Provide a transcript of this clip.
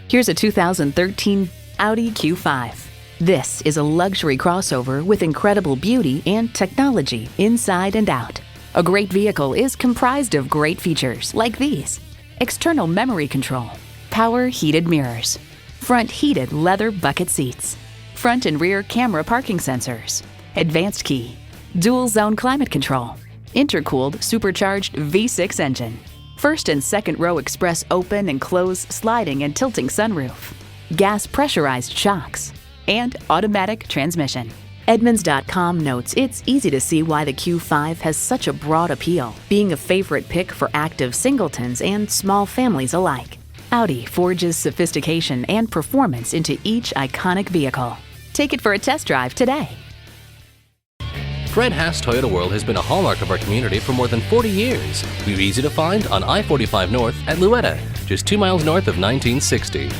Here's a 2013 Audi Q5. This is a luxury crossover with incredible beauty and technology inside and out. A great vehicle is comprised of great features like these: external memory control, power heated mirrors, front heated leather bucket seats, front and rear camera parking sensors, advanced key, dual zone climate control, intercooled supercharged V6 engine, first and second row express open and close sliding and tilting sunroof, gas pressurized shocks, and automatic transmission. Edmunds.com notes it's easy to see why the Q5 has such a broad appeal, being a favorite pick for active singletons and small families alike. Audi forges sophistication and performance into each iconic vehicle. Take it for a test drive today. Fred Haas Toyota World has been a hallmark of our community for more than 40 years. We're easy to find on I-45 North at Louetta, just 2 miles north of 1960.